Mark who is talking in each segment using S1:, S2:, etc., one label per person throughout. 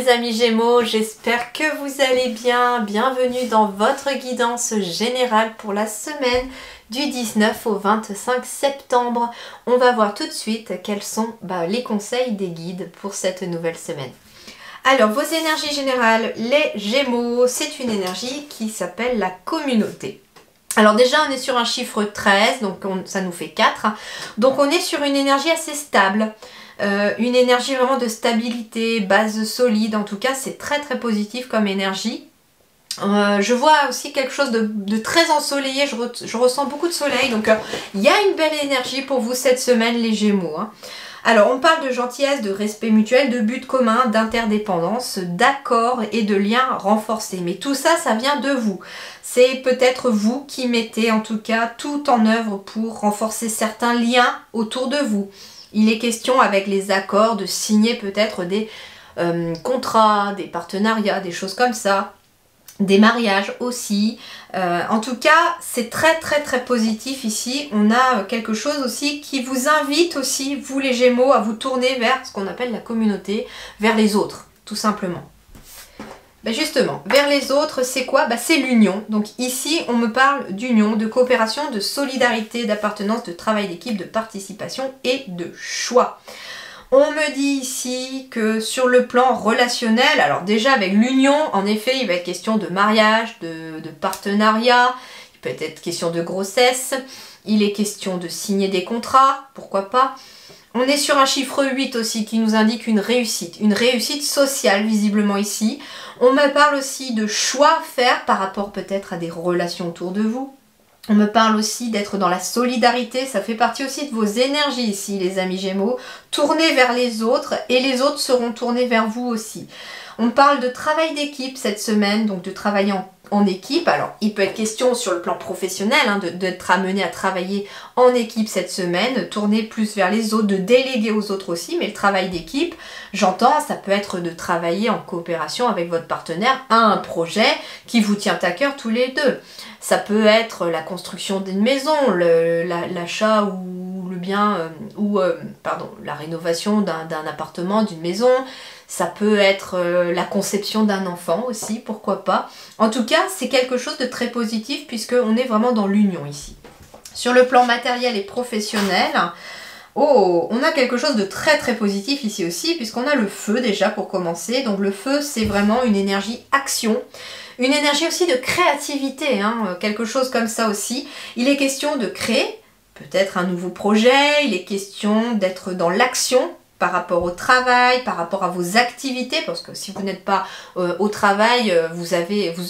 S1: amis Gémeaux, j'espère que vous allez bien. Bienvenue dans votre guidance générale pour la semaine du 19 au 25 septembre. On va voir tout de suite quels sont les conseils des guides pour cette nouvelle semaine. Alors, vos énergies générales, les Gémeaux, c'est une énergie qui s'appelle la communauté. Alors déjà, on est sur un chiffre 13, donc ça nous fait 4. Donc on est sur une énergie assez stable. Une énergie vraiment de stabilité, base solide, en tout cas c'est très très positif comme énergie. Je vois aussi quelque chose de très ensoleillé, je ressens beaucoup de soleil, donc il y a une belle énergie pour vous cette semaine les Gémeaux. Alors on parle de gentillesse, de respect mutuel, de but commun, d'interdépendance, d'accord et de liens renforcés. Mais tout ça, ça vient de vous. C'est peut-être vous qui mettez en tout cas tout en œuvre pour renforcer certains liens autour de vous. Il est question avec les accords de signer peut-être des contrats, des partenariats, des choses comme ça, des mariages aussi. En tout cas, c'est très très très positif ici. On a quelque chose aussi qui vous invite aussi, vous les Gémeaux, à vous tourner vers ce qu'on appelle la communauté, vers les autres, tout simplement. Justement, vers les autres, c'est quoi? C'est l'union. Donc ici, on me parle d'union, de coopération, de solidarité, d'appartenance, de travail d'équipe, de participation et de choix. On me dit ici que sur le plan relationnel, alors déjà avec l'union, en effet, il va être question de mariage, de partenariat, il peut être question de grossesse, il est question de signer des contrats, pourquoi pas. On est sur un chiffre 8 aussi qui nous indique une réussite sociale visiblement ici. On me parle aussi de choix à faire par rapport peut-être à des relations autour de vous. On me parle aussi d'être dans la solidarité, ça fait partie aussi de vos énergies ici les amis Gémeaux. Tournez vers les autres et les autres seront tournés vers vous aussi. On parle de travail d'équipe cette semaine, donc de travailler en équipe. Alors, il peut être question sur le plan professionnel d'être amené à travailler en équipe cette semaine, tourner plus vers les autres, de déléguer aux autres aussi, mais le travail d'équipe, j'entends, ça peut être de travailler en coopération avec votre partenaire à un projet qui vous tient à cœur tous les deux. Ça peut être la construction d'une maison, l'achat ou la rénovation d'un appartement, d'une maison. Ça peut être la conception d'un enfant aussi, pourquoi pas. En tout cas, c'est quelque chose de très positif puisqu'on est vraiment dans l'union ici. Sur le plan matériel et professionnel, on a quelque chose de très très positif ici aussi puisqu'on a le feu déjà pour commencer. Donc le feu, c'est vraiment une énergie action. Une énergie aussi de créativité, quelque chose comme ça aussi. Il est question de créer peut-être un nouveau projet, il est question d'être dans l'action par rapport au travail, par rapport à vos activités, parce que si vous n'êtes pas au travail,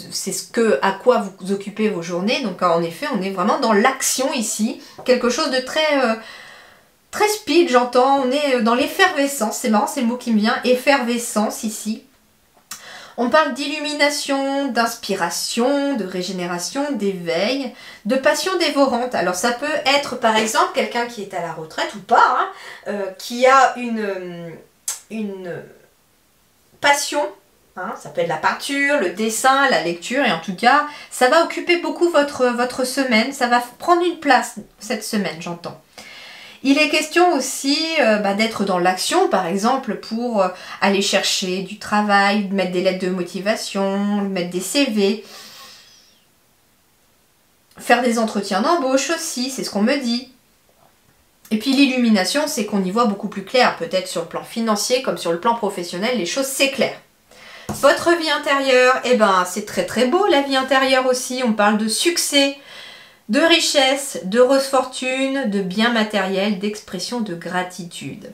S1: c'est à quoi vous occupez vos journées. Donc en effet, on est vraiment dans l'action ici. Quelque chose de très speed, j'entends. On est dans l'effervescence, c'est marrant, c'est le mot qui me vient, effervescence ici. On parle d'illumination, d'inspiration, de régénération, d'éveil, de passion dévorante. Alors ça peut être par exemple quelqu'un qui est à la retraite ou pas, qui a une passion, ça peut être la peinture, le dessin, la lecture, et en tout cas ça va occuper beaucoup votre semaine, ça va prendre une place cette semaine, j'entends. Il est question aussi d'être dans l'action, par exemple, pour aller chercher du travail, mettre des lettres de motivation, mettre des CV, faire des entretiens d'embauche aussi, c'est ce qu'on me dit. Et puis l'illumination, c'est qu'on y voit beaucoup plus clair, peut-être sur le plan financier comme sur le plan professionnel, les choses s'éclairent. Votre vie intérieure, c'est très très beau la vie intérieure aussi, on parle de succès, de richesse, d'heureuse fortune, de biens matériels, d'expression de gratitude.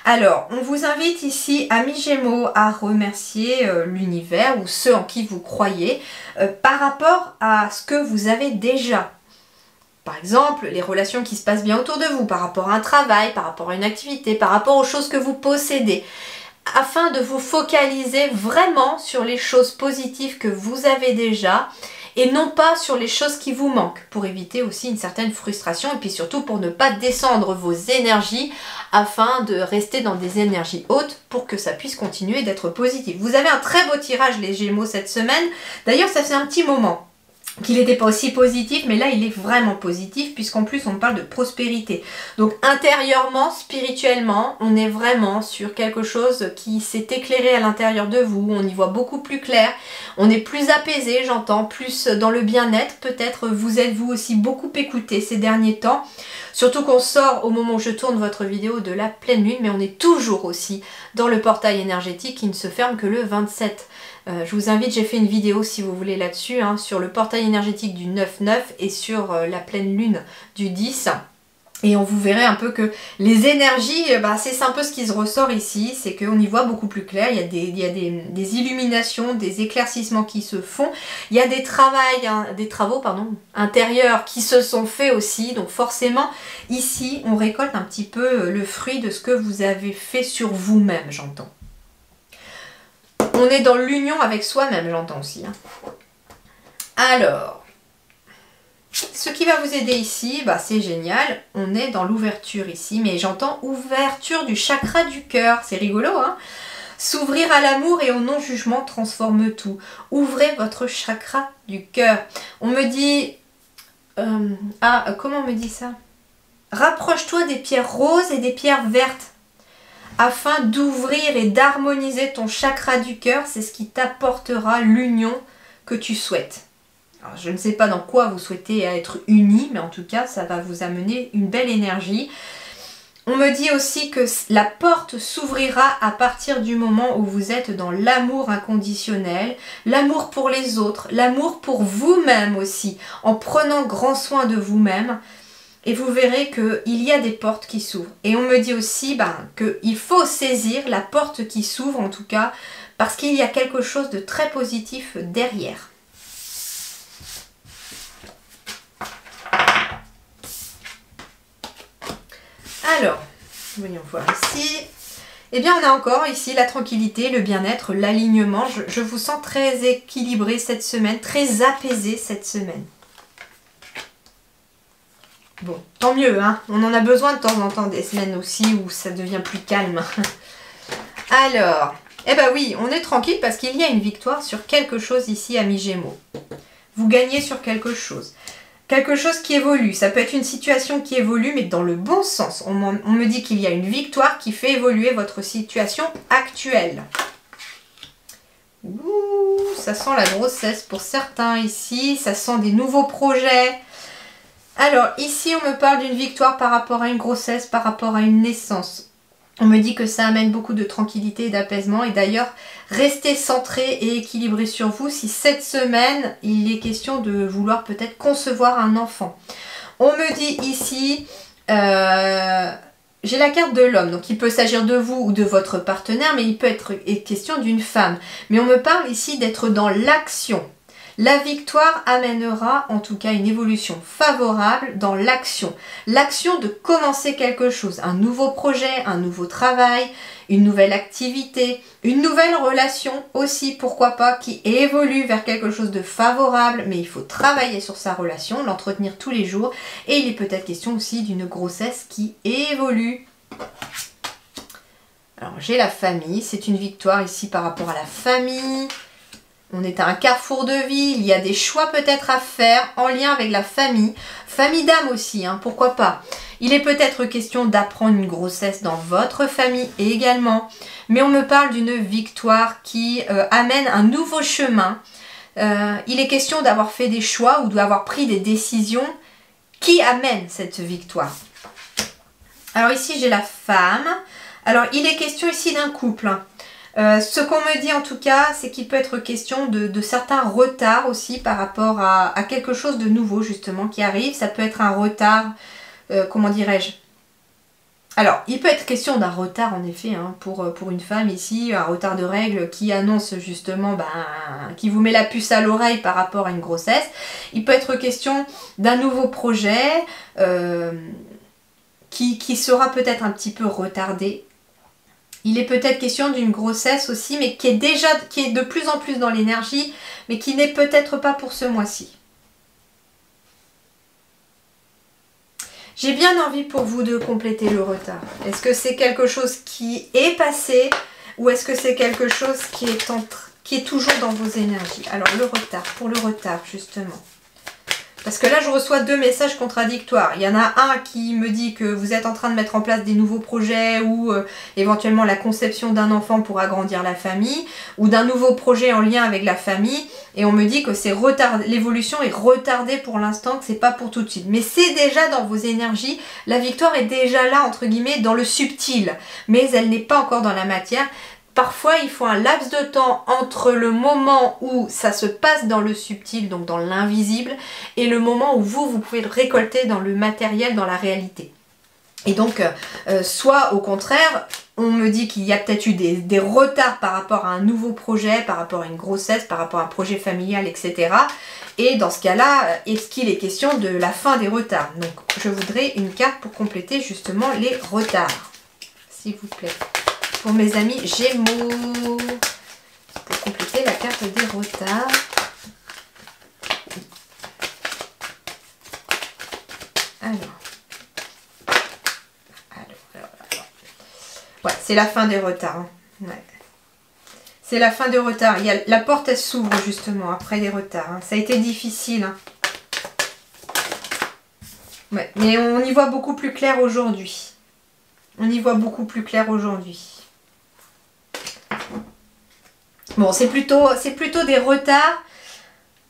S1: Alors, on vous invite ici, amis Gémeaux, à remercier l'univers ou ceux en qui vous croyez par rapport à ce que vous avez déjà. Par exemple, les relations qui se passent bien autour de vous, par rapport à un travail, par rapport à une activité, par rapport aux choses que vous possédez, afin de vous focaliser vraiment sur les choses positives que vous avez déjà, et non pas sur les choses qui vous manquent, pour éviter aussi une certaine frustration et puis surtout pour ne pas descendre vos énergies afin de rester dans des énergies hautes pour que ça puisse continuer d'être positif. Vous avez un très beau tirage les Gémeaux cette semaine, d'ailleurs ça fait un petit moment qu'il n'était pas aussi positif, mais là il est vraiment positif puisqu'en plus on parle de prospérité. Donc intérieurement, spirituellement, on est vraiment sur quelque chose qui s'est éclairé à l'intérieur de vous, on y voit beaucoup plus clair, on est plus apaisé, j'entends, plus dans le bien-être, peut-être vous êtes vous aussi beaucoup écouté ces derniers temps, surtout qu'on sort au moment où je tourne votre vidéo de la pleine lune, mais on est toujours aussi dans le portail énergétique qui ne se ferme que le 27. Je vous invite, j'ai fait une vidéo si vous voulez là-dessus, hein, sur le portail énergétique du 9-9 et sur la pleine lune du 10. Et on vous verrez un peu que les énergies, c'est un peu ce qui se ressort ici, c'est qu'on y voit beaucoup plus clair, il y a des illuminations, des éclaircissements qui se font, il y a des travaux intérieurs qui se sont faits aussi, donc forcément ici on récolte un petit peu le fruit de ce que vous avez fait sur vous-même, j'entends. On est dans l'union avec soi-même, j'entends aussi. Hein. Alors, ce qui va vous aider ici, c'est génial. On est dans l'ouverture ici, mais j'entends ouverture du chakra du cœur. C'est rigolo, hein? S'ouvrir à l'amour et au non-jugement transforme tout. Ouvrez votre chakra du cœur. On me dit... comment on me dit ça? Rapproche-toi des pierres roses et des pierres vertes, afin d'ouvrir et d'harmoniser ton chakra du cœur, c'est ce qui t'apportera l'union que tu souhaites. Alors, je ne sais pas dans quoi vous souhaitez être unis, mais en tout cas, ça va vous amener une belle énergie. On me dit aussi que la porte s'ouvrira à partir du moment où vous êtes dans l'amour inconditionnel, l'amour pour les autres, l'amour pour vous-même aussi, en prenant grand soin de vous-même. Et vous verrez qu'il y a des portes qui s'ouvrent. Et on me dit aussi qu'il faut saisir la porte qui s'ouvre en tout cas, parce qu'il y a quelque chose de très positif derrière. Alors, voyons voir ici. Eh bien on a encore ici la tranquillité, le bien-être, l'alignement. Je vous sens très équilibré cette semaine, très apaisé cette semaine. Bon, tant mieux, hein. On en a besoin de temps en temps, des semaines aussi où ça devient plus calme. Alors, oui, on est tranquille parce qu'il y a une victoire sur quelque chose ici, amis Gémeaux. Vous gagnez sur quelque chose. Quelque chose qui évolue. Ça peut être une situation qui évolue, mais dans le bon sens. On me dit qu'il y a une victoire qui fait évoluer votre situation actuelle. Ouh, ça sent la grossesse pour certains ici. Ça sent des nouveaux projets. Alors, ici, on me parle d'une victoire par rapport à une grossesse, par rapport à une naissance. On me dit que ça amène beaucoup de tranquillité et d'apaisement. Et d'ailleurs, restez centré et équilibré sur vous si cette semaine, il est question de vouloir peut-être concevoir un enfant. On me dit ici, j'ai la carte de l'homme. Donc, il peut s'agir de vous ou de votre partenaire, mais il peut être question d'une femme. Mais on me parle ici d'être dans l'action. La victoire amènera en tout cas une évolution favorable dans l'action. L'action de commencer quelque chose, un nouveau projet, un nouveau travail, une nouvelle activité, une nouvelle relation aussi, pourquoi pas, qui évolue vers quelque chose de favorable, mais il faut travailler sur sa relation, l'entretenir tous les jours. Et il est peut-être question aussi d'une grossesse qui évolue. Alors j'ai la famille, c'est une victoire ici par rapport à la famille. On est à un carrefour de vie, il y a des choix peut-être à faire en lien avec la famille. Famille d'âme aussi, hein, pourquoi pas. Il est peut-être question d'apprendre une grossesse dans votre famille également. Mais on me parle d'une victoire qui amène un nouveau chemin. Il est question d'avoir fait des choix ou d'avoir pris des décisions qui amènent cette victoire. Alors ici j'ai la femme. Alors il est question ici d'un couple. Ce qu'on me dit en tout cas, c'est qu'il peut être question de certains retards aussi par rapport à quelque chose de nouveau justement qui arrive. Ça peut être un retard, comment dirais-je? Alors, il peut être question d'un retard en effet, hein, pour une femme ici, un retard de règles qui annonce justement, qui vous met la puce à l'oreille par rapport à une grossesse. Il peut être question d'un nouveau projet qui sera peut-être un petit peu retardé. Il est peut-être question d'une grossesse aussi, mais qui est de plus en plus dans l'énergie, mais qui n'est peut-être pas pour ce mois-ci. J'ai bien envie pour vous de compléter le retard. Est-ce que c'est quelque chose qui est passé ou est-ce que c'est quelque chose qui est toujours dans vos énergies? Alors le retard, pour le retard justement. Parce que là, je reçois deux messages contradictoires. Il y en a un qui me dit que vous êtes en train de mettre en place des nouveaux projets ou éventuellement la conception d'un enfant pour agrandir la famille ou d'un nouveau projet en lien avec la famille. Et on me dit que c'est l'évolution est retardée pour l'instant, que c'est pas pour tout de suite. Mais c'est déjà dans vos énergies. La victoire est déjà là, entre guillemets, dans le subtil. Mais elle n'est pas encore dans la matière. Parfois, il faut un laps de temps entre le moment où ça se passe dans le subtil, donc dans l'invisible, et le moment où vous pouvez le récolter dans le matériel, dans la réalité. Et donc, soit au contraire, on me dit qu'il y a peut-être eu des retards par rapport à un nouveau projet, par rapport à une grossesse, par rapport à un projet familial, etc. Et dans ce cas-là, est-ce qu'il est question de la fin des retards? Donc, je voudrais une carte pour compléter justement les retards, s'il vous plaît. Pour mes amis Gémeaux, pour compléter la carte des retards. Alors. Ouais, c'est la fin des retards. Hein. Ouais. C'est la fin des retards. La porte, elle s'ouvre justement après les retards. Hein. Ça a été difficile. Hein. Ouais, mais on y voit beaucoup plus clair aujourd'hui. On y voit beaucoup plus clair aujourd'hui. Bon, c'est plutôt des retards.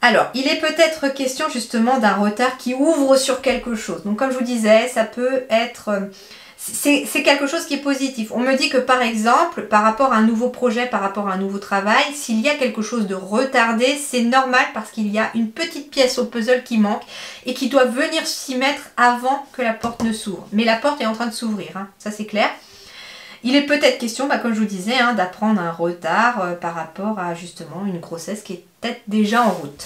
S1: Alors, il est peut-être question justement d'un retard qui ouvre sur quelque chose. Donc, comme je vous disais, ça peut être... C'est quelque chose qui est positif. On me dit que par exemple, par rapport à un nouveau projet, par rapport à un nouveau travail, s'il y a quelque chose de retardé, c'est normal parce qu'il y a une petite pièce au puzzle qui manque et qui doit venir s'y mettre avant que la porte ne s'ouvre. Mais la porte est en train de s'ouvrir, hein, ça c'est clair. Il est peut-être question, comme je vous disais, hein, d'apprendre un retard par rapport à justement une grossesse qui est peut-être déjà en route.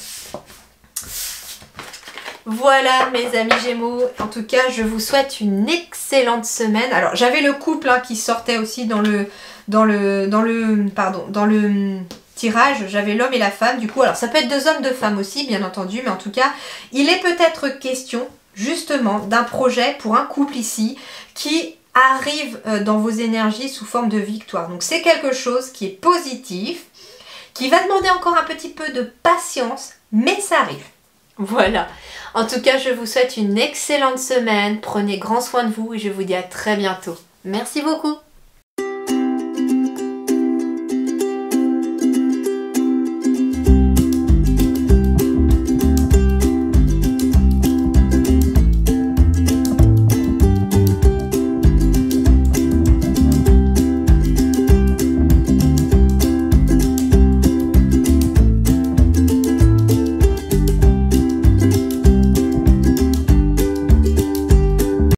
S1: Voilà mes amis Gémeaux, en tout cas je vous souhaite une excellente semaine. Alors j'avais le couple hein, qui sortait aussi dans le tirage, j'avais l'homme et la femme du coup. Alors ça peut être deux hommes, deux femmes aussi bien entendu, mais en tout cas il est peut-être question justement d'un projet pour un couple ici qui arrive dans vos énergies sous forme de victoire. Donc c'est quelque chose qui est positif, qui va demander encore un petit peu de patience, mais ça arrive. Voilà. En tout cas, je vous souhaite une excellente semaine. Prenez grand soin de vous et je vous dis à très bientôt. Merci beaucoup.